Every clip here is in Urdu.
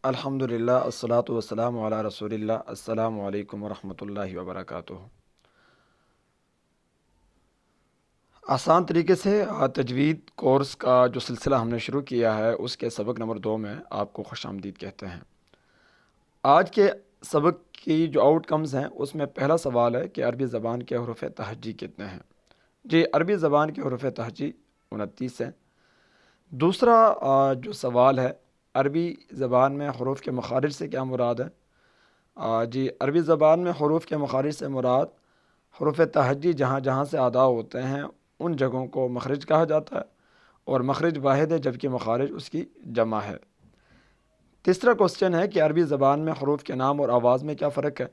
الحمدللہ الصلاۃ والسلام علی رسول اللہ السلام علیکم ورحمۃ اللہ وبرکاتہ۔ آسان طریقے سے تجوید کورس کا جو سلسلہ ہم نے شروع کیا ہے اس کے سبق نمبر 2 میں آپ کو خوش آمدید کہتے ہیں۔ آج کے سبق کی جو آؤٹ کمز ہیں اس میں پہلا سوال ہے کہ عربی زبان کے حروف تہجی کتنے ہیں؟ جی، عربی زبان کے حروف تہجی 29 ہیں۔ دوسرا جو سوال ہے، عربی زبان میں حروف کے مخارج سے کیا مراد ہے؟ جی، عربی زبان میں حروف کے مخارج سے مراد حروف تہجی جہاں جہاں سے ادا ہوتے ہیں ان جگہوں کو مخرج کہا جاتا ہے، اور مخرج واحد ہے جبکہ مخارج اس کی جمع ہے۔ تیسرا کوسچن ہے کہ عربی زبان میں حروف کے نام اور آواز میں کیا فرق ہے؟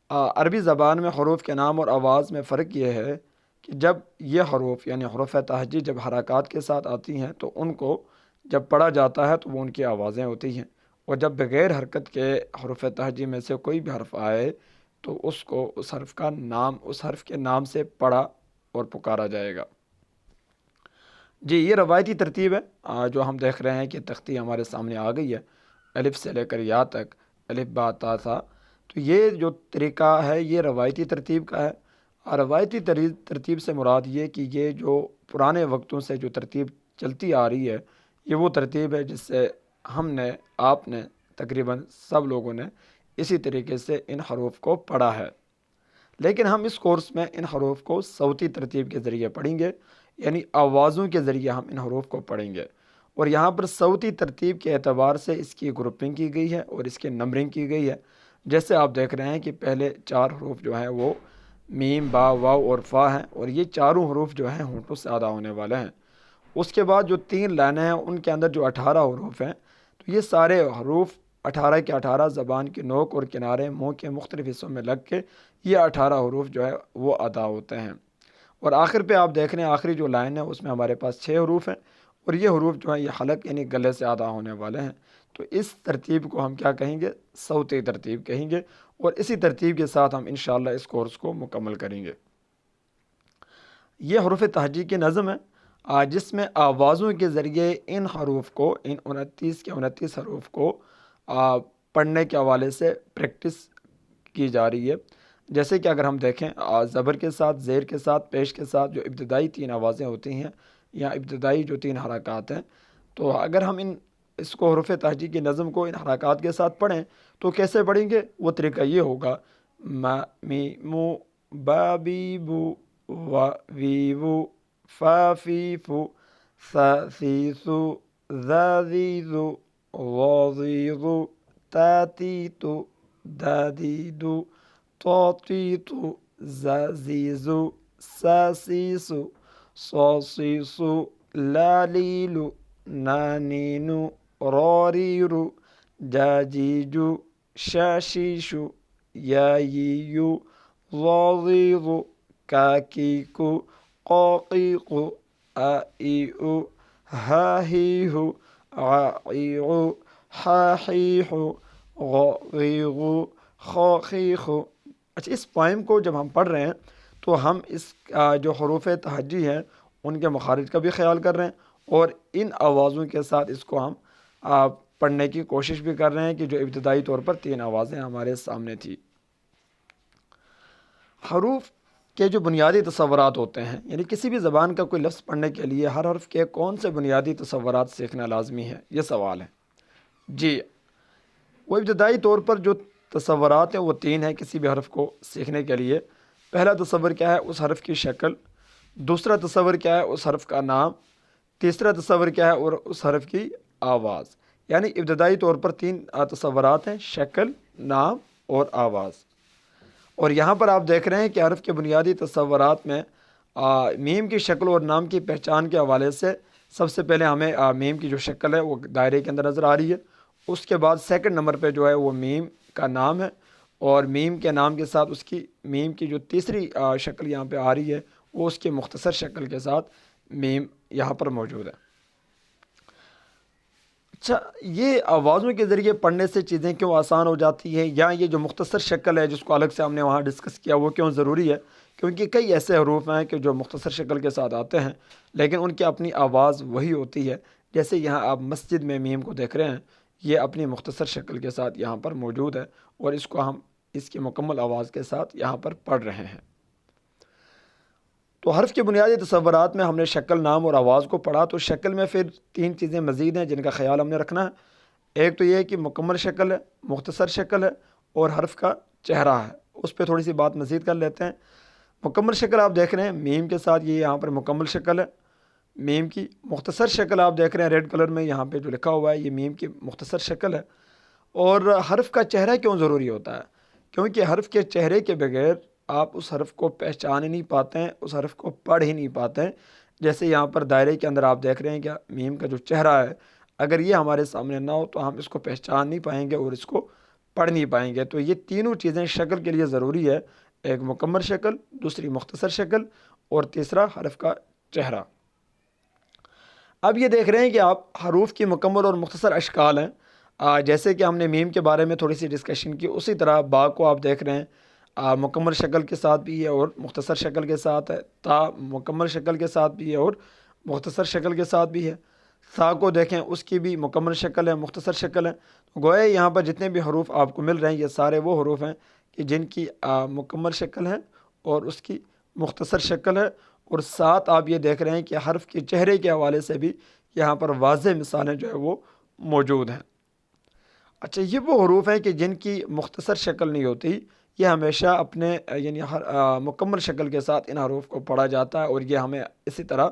عربی زبان میں حروف کے نام اور آواز میں فرق یہ ہے کہ جب یہ حروف یعنی حروف تہجی جب حرکات کے ساتھ آتی ہیں تو ان کو جب پڑھا جاتا ہے تو وہ ان کی آوازیں ہوتی ہیں، اور جب بغیر حرکت کے حروف تہجی میں سے کوئی بھی حرف آئے تو اس کو اس حرف کا نام اس حرف کے نام سے پڑھا اور پکارا جائے گا۔ جی، یہ روایتی ترتیب ہے جو ہم دیکھ رہے ہیں کہ تختی ہمارے سامنے آ گئی ہے، الف سے لے کر یا تک، الف با تا ثا۔ تو یہ جو طریقہ ہے یہ روایتی ترتیب کا ہے، اور روایتی ترتیب سے مراد یہ کہ یہ جو پرانے وقتوں سے جو ترتیب چلتی آ رہی ہے یہ وہ ترتیب ہے جس سے ہم نے آپ نے تقریباً سب لوگوں نے اسی طریقے سے ان حروف کو پڑھا ہے۔ لیکن ہم اس کورس میں ان حروف کو صوتی ترتیب کے ذریعے پڑھیں گے، یعنی آوازوں کے ذریعے ہم ان حروف کو پڑھیں گے، اور یہاں پر صوتی ترتیب کے اعتبار سے اس کی گروپنگ کی گئی ہے اور اس کی نمبرنگ کی گئی ہے۔ جیسے آپ دیکھ رہے ہیں کہ پہلے 4 حروف جو ہیں وہ میم، با، واو اور فا ہیں، اور یہ چاروں حروف جو ہیں ہونٹوں سے ادا ہونے والے ہیں۔ اس کے بعد جو 3 لائنیں ہیں ان کے اندر جو 18 حروف ہیں، تو یہ سارے حروف 18 کے 18 زبان کی نوک اور کنارے منہ کے مختلف حصوں میں لگ کے یہ 18 حروف جو ہے وہ ادا ہوتے ہیں۔ اور آخر پہ آپ دیکھ رہے ہیں آخری جو لائن ہے اس میں ہمارے پاس 6 حروف ہیں، اور یہ حروف جو ہیں یہ حلق یعنی گلے سے ادا ہونے والے ہیں۔ تو اس ترتیب کو ہم کیا کہیں گے؟ صوتی ترتیب کہیں گے، اور اسی ترتیب کے ساتھ ہم انشاءاللہ اس کورس کو مکمل کریں گے۔ یہ حروف تہجی کی نظم ہے جس میں آوازوں کے ذریعے ان حروف کو، ان 29 کے 29 حروف کو پڑھنے کے حوالے سے پریکٹس کی جا رہی ہے۔ جیسے کہ اگر ہم دیکھیں زبر کے ساتھ، زیر کے ساتھ، پیش کے ساتھ جو ابتدائی 3 آوازیں ہوتی ہیں یا ابتدائی جو 3 حرکات ہیں، تو اگر ہم اس کو حروف تہجی کی نظم کو ان حرکات کے ساتھ پڑھیں تو کیسے پڑھیں گے؟ وہ طریقہ یہ ہوگا: ما، می، مو، با، بی، بو، و، وی، وو، فا، فی، فو، سا، سی، سو، ذا، ذی، ذو، ظا، ظی، ظو، تا، تی، تو، دا، دی، دو، طا، طی، طو، زا، زی، زو، سا، سی، سو، صا، سی، سو، لا، لی، لو، نا، نی، نو، را، ری، رو، جا، جی، جو، شا، شی، شو، یا، یی، یو، ظا، ظی، ظو، کا، کی، کو، قا، قی، قو، آ، ای، او، ہا، ہی، ہو، عا، عی، عو، حا، حی، حو، غا، غی، غو، خا، خی، خو۔ اچھا، اس پوائم کو جب ہم پڑھ رہے ہیں تو ہم اس جو حروف تہجی ہیں ان کے مخارج کا بھی خیال کر رہے ہیں، اور ان آوازوں کے ساتھ اس کو ہم پڑھنے کی کوشش بھی کر رہے ہیں کہ جو ابتدائی طور پر 3 آوازیں ہمارے سامنے تھی۔ حروف کے جو بنیادی تصورات ہوتے ہیں، یعنی کسی بھی زبان کا کوئی لفظ پڑھنے کے لیے ہر حرف کے کون سے بنیادی تصورات سیکھنا لازمی ہے؟ یہ سوال ہے۔ جی، وہ ابتدائی طور پر جو تصورات ہیں وہ 3 ہیں کسی بھی حرف کو سیکھنے کے لیے۔ پہلا تصور کیا ہے؟ اس حرف کی شکل۔ دوسرا تصور کیا ہے؟ اس حرف کا نام۔ تیسرا تصور کیا ہے؟ اور اس حرف کی آواز۔ یعنی ابتدائی طور پر 3 تصورات ہیں: شکل، نام اور آواز۔ اور یہاں پر آپ دیکھ رہے ہیں کہ حرف کے بنیادی تصورات میں میم کی شکل اور نام کی پہچان کے حوالے سے سب سے پہلے ہمیں میم کی جو شکل ہے وہ دائرے کے اندر نظر آ رہی ہے۔ اس کے بعد سیکنڈ نمبر پہ جو ہے وہ میم کا نام ہے، اور میم کے نام کے ساتھ اس کی میم کی جو تیسری شکل یہاں پہ آ رہی ہے وہ اس کی مختصر شکل کے ساتھ میم یہاں پر موجود ہے۔ اچھا، یہ آوازوں کے ذریعے پڑھنے سے چیزیں کیوں آسان ہو جاتی ہیں، یا یہ جو مختصر شکل ہے جس کو الگ سے ہم نے وہاں ڈسکس کیا وہ کیوں ضروری ہے؟ کیونکہ کئی ایسے حروف ہیں کہ جو مختصر شکل کے ساتھ آتے ہیں لیکن ان کی اپنی آواز وہی ہوتی ہے۔ جیسے یہاں آپ مسجد میں میم کو دیکھ رہے ہیں، یہ اپنی مختصر شکل کے ساتھ یہاں پر موجود ہے، اور اس کو ہم اس کی مکمل آواز کے ساتھ یہاں پر پڑھ رہے ہیں۔ تو حرف کے بنیادی تصورات میں ہم نے شکل، نام اور آواز کو پڑھا۔ تو شکل میں پھر 3 چیزیں مزید ہیں جن کا خیال ہم نے رکھنا ہے۔ ایک تو یہ ہے کہ مکمل شکل ہے، مختصر شکل ہے، اور حرف کا چہرہ ہے۔ اس پہ تھوڑی سی بات مزید کر لیتے ہیں۔ مکمل شکل آپ دیکھ رہے ہیں میم کے ساتھ، یہ یہاں پر مکمل شکل ہے میم کی۔ مختصر شکل آپ دیکھ رہے ہیں ریڈ کلر میں یہاں پہ جو لکھا ہوا ہے، یہ میم کی مختصر شکل ہے۔ اور حرف کا چہرہ کیوں ضروری ہوتا ہے؟ کیونکہ حرف کے چہرے کے بغیر آپ اس حرف کو پہچان ہی نہیں پاتے ہیں، اس حرف کو پڑھ ہی نہیں پاتے ہیں۔ جیسے یہاں پر دائرے کے اندر آپ دیکھ رہے ہیں کہ میم کا جو چہرہ ہے، اگر یہ ہمارے سامنے نہ ہو تو ہم اس کو پہچان نہیں پائیں گے اور اس کو پڑھ نہیں پائیں گے۔ تو یہ تینوں چیزیں شکل کے لیے ضروری ہے، ایک مکمل شکل، دوسری مختصر شکل، اور تیسرا حرف کا چہرہ۔ اب یہ دیکھ رہے ہیں کہ آپ حروف کی مکمل اور مختصر اشکال ہیں۔ جیسے کہ ہم نے میم کے بارے میں تھوڑی سی ڈسکشن کی، اسی طرح با کو آپ دیکھ رہے ہیں مکمل شکل کے ساتھ بھی ہے اور مختصر شکل کے ساتھ ہے۔ تا مکمل شکل کے ساتھ بھی ہے اور مختصر شکل کے ساتھ بھی ہے۔ سا کو دیکھیں، اس کی بھی مکمل شکل ہے، مختصر شکل ہے۔ گویا یہاں پر جتنے بھی حروف آپ کو مل رہے ہیں، یہ سارے وہ حروف ہیں کہ جن کی مکمل شکل ہے اور اس کی مختصر شکل ہے۔ اور ساتھ آپ یہ دیکھ رہے ہیں کہ حرف کے چہرے کے حوالے سے بھی یہاں پر واضح مثالیں جو ہے وہ موجود ہیں۔ اچھا، یہ وہ حروف ہیں کہ جن کی مختصر شکل نہیں ہوتی، یہ ہمیشہ اپنے یعنی مکمل شکل کے ساتھ ان حروف کو پڑھا جاتا ہے، اور یہ ہمیں اسی طرح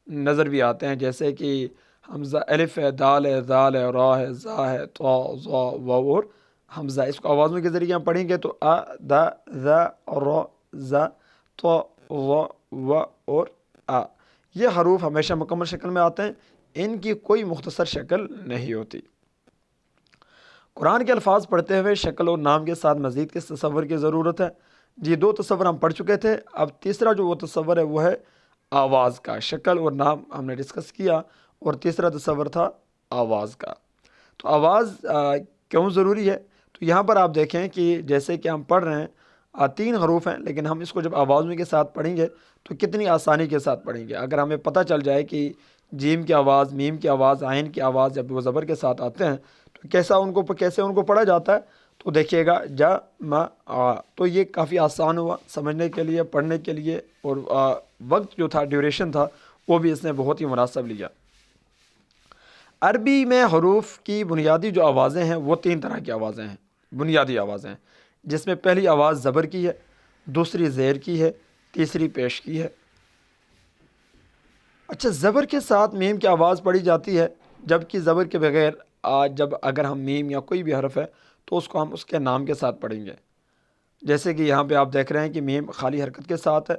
نظر بھی آتے ہیں، جیسے کہ حمزہ، الف ہے، دال ہے، ذال ہے، را ہے، زا ہے، طا، ظا، واو اور حمزہ۔ اس کو آوازوں کے ذریعے ہم پڑھیں گے تو دا، ذا، را، زا، طا، ظا، و اور آ۔ یہ حروف ہمیشہ مکمل شکل میں آتے ہیں، ان کی کوئی مختصر شکل نہیں ہوتی۔ قرآن کے الفاظ پڑھتے ہوئے شکل اور نام کے ساتھ مزید کس تصور کی ضرورت ہے؟ جی، 2 تصور ہم پڑھ چکے تھے، اب تیسرا جو وہ تصور ہے وہ ہے آواز کا۔ شکل اور نام ہم نے ڈسکس کیا، اور تیسرا تصور تھا آواز کا۔ تو آواز کیوں ضروری ہے؟ تو یہاں پر آپ دیکھیں کہ جیسے کہ ہم پڑھ رہے ہیں 3 حروف ہیں، لیکن ہم اس کو جب آوازوں کے ساتھ پڑھیں گے تو کتنی آسانی کے ساتھ پڑھیں گے۔ اگر ہمیں پتہ چل جائے کہ جیم کی آواز، میم کی آواز، عین کی آواز جب وہ زبر کے ساتھ آتے ہیں تو کیسے ان کو پڑھا جاتا ہے، تو دیکھیے گا جا، ما، آ۔ تو یہ کافی آسان ہوا سمجھنے کے لیے، پڑھنے کے لیے، اور وقت جو تھا، ڈیوریشن تھا، وہ بھی اس نے بہت ہی مناسب لیا۔ عربی میں حروف کی بنیادی جو آوازیں ہیں وہ 3 طرح کی آوازیں ہیں، بنیادی آوازیں ہیں، جس میں پہلی آواز زبر کی ہے، دوسری زیر کی ہے، تیسری پیش کی ہے۔ اچھا، زبر کے ساتھ میم کی آواز پڑھی جاتی ہے، جبکہ زبر کے بغیر اگر ہم میم یا کوئی بھی حرف ہے تو اس کو ہم اس کے نام کے ساتھ پڑھیں گے۔ جیسے کہ یہاں پہ آپ دیکھ رہے ہیں کہ میم خالی حرکت کے ساتھ ہے،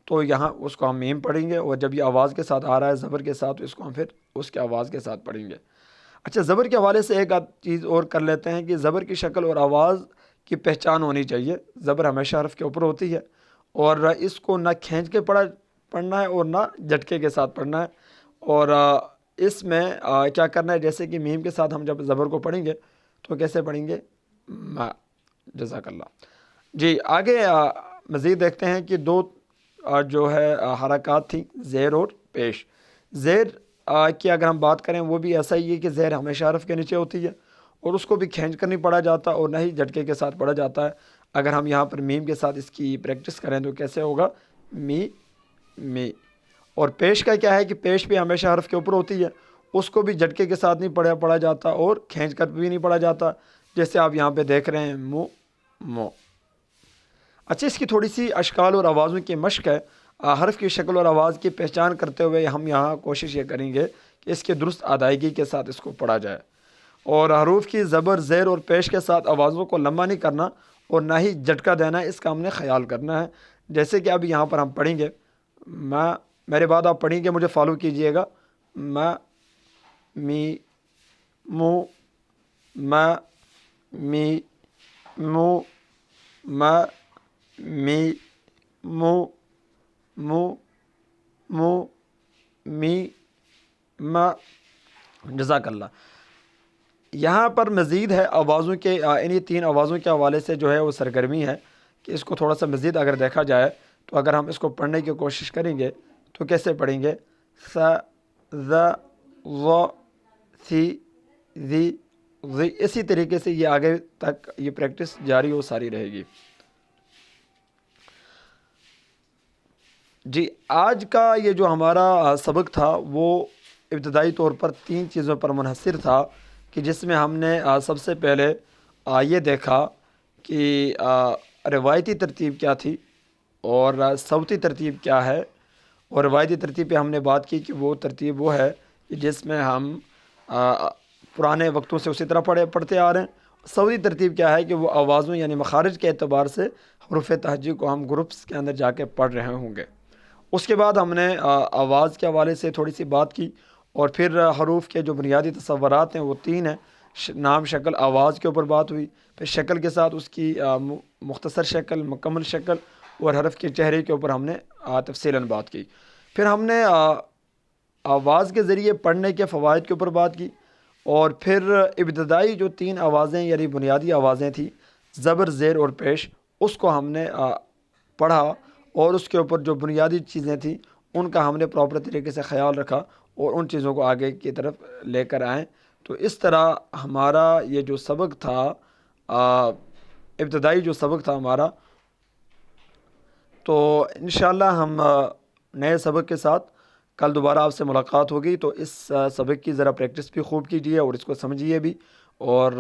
تو یہاں اس کو ہم میم پڑھیں گے، اور جب یہ آواز کے ساتھ آ رہا ہے زبر کے ساتھ تو اس کو ہم پھر اس کے آواز کے ساتھ پڑھیں گے۔ اچھا، زبر کے حوالے سے ایک چیز اور کر لیتے ہیں کہ زبر کی شکل اور آواز کی پہچان ہونی چاہیے۔ زبر ہمیشہ حرف کے اوپر ہوتی ہے، اور اس کو نہ کھینچ کے پڑھنا ہے اور نہ جھٹکے کے ساتھ پڑھنا ہے۔ اور اس میں کیا کرنا ہے، جیسے کہ میم کے ساتھ ہم جب زبر کو پڑھیں گے تو کیسے پڑھیں گے؟ ما۔ جزاک اللہ۔ جی، آگے مزید دیکھتے ہیں کہ 2 جو ہے حرکات تھیں، زیر اور پیش۔ زیر کی اگر ہم بات کریں، وہ بھی ایسا ہی ہے کہ زیر ہمیشہ حرف کے نیچے ہوتی ہے، اور اس کو بھی کھینچ کر نہیں پڑھا جاتا اور نہ ہی جھٹکے کے ساتھ پڑھا جاتا ہے۔ اگر ہم یہاں پر میم کے ساتھ اس کی پریکٹس کریں تو کیسے ہوگا؟ می۔ اور پیش کا کیا ہے کہ پیش بھی ہمیشہ حرف کے اوپر ہوتی ہے، اس کو بھی جھٹکے کے ساتھ نہیں پڑھا جاتا اور کھینچ کر بھی نہیں پڑھا جاتا، جیسے آپ یہاں پہ دیکھ رہے ہیں مو۔ اچھا، اس کی تھوڑی سی اشکال اور آوازوں کی مشق ہے۔ حرف کی شکل اور آواز کی پہچان کرتے ہوئے ہم یہاں کوشش یہ کریں گے کہ اس کے درست ادائیگی کے ساتھ اس کو پڑھا جائے، اور حروف کی زبر، زیر اور پیش کے ساتھ آوازوں کو لمبا نہیں کرنا اور نہ ہی جھٹکا دینا ہے، اس کا ہم نے خیال کرنا ہے۔ جیسے کہ اب یہاں پر ہم پڑھیں گے، میرے بعد آپ پڑھیں گے، مجھے فالو کیجئے گا۔ می، مو، می، مو، می، مو، می، جزاک اللہ۔ یہاں پر مزید ہے آوازوں کے، انہی 3 آوازوں کے حوالے سے جو ہے وہ سرگرمی ہے کہ اس کو تھوڑا سا مزید اگر دیکھا جائے تو اگر ہم اس کو پڑھنے کی کوشش کریں گے تو کیسے پڑھیں گے؟ س، ذ، ظ، ث، ذ، اسی طریقے سے یہ آگے تک یہ پریکٹس جاری و ساری رہے گی۔ جی، آج کا یہ جو ہمارا سبق تھا وہ ابتدائی طور پر 3 چیزوں پر منحصر تھا، کہ جس میں ہم نے سب سے پہلے یہ دیکھا کہ روایتی ترتیب کیا تھی اور صوتی ترتیب کیا ہے۔ اور روایتی ترتیب پہ ہم نے بات کی کہ وہ ترتیب وہ ہے کہ جس میں ہم پرانے وقتوں سے اسی طرح پڑھتے آ رہے ہیں۔ صوتی ترتیب کیا ہے کہ وہ آوازوں یعنی مخارج کے اعتبار سے حروف تہجی کو ہم گروپس کے اندر جا کے پڑھ رہے ہوں گے۔ اس کے بعد ہم نے آواز کے حوالے سے تھوڑی سی بات کی، اور پھر حروف کے جو بنیادی تصورات ہیں وہ 3 ہیں، نام، شکل، آواز کے اوپر بات ہوئی۔ پھر شکل کے ساتھ اس کی مختصر شکل، مکمل شکل اور حرف کے چہرے کے اوپر ہم نے تفصیلاً بات کی۔ پھر ہم نے آواز کے ذریعے پڑھنے کے فوائد کے اوپر بات کی، اور پھر ابتدائی جو 3 آوازیں یعنی بنیادی آوازیں تھیں، زبر، زیر اور پیش، اس کو ہم نے پڑھا، اور اس کے اوپر جو بنیادی چیزیں تھیں ان کا ہم نے پراپر طریقے سے خیال رکھا اور ان چیزوں کو آگے کی طرف لے کر آئیں۔ تو اس طرح ہمارا یہ جو سبق تھا، ابتدائی جو سبق تھا ہمارا، تو انشاءاللہ ہم نئے سبق کے ساتھ کل دوبارہ آپ سے ملاقات ہوگی۔ تو اس سبق کی ذرا پریکٹس بھی خوب کیجیے اور اس کو سمجھیے بھی، اور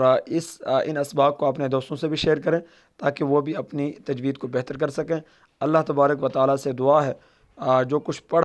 ان اسباق کو اپنے دوستوں سے بھی شیئر کریں تاکہ وہ بھی اپنی تجوید کو بہتر کر سکیں۔ اللہ تبارک و تعالیٰ سے دعا ہے جو کچھ پڑھ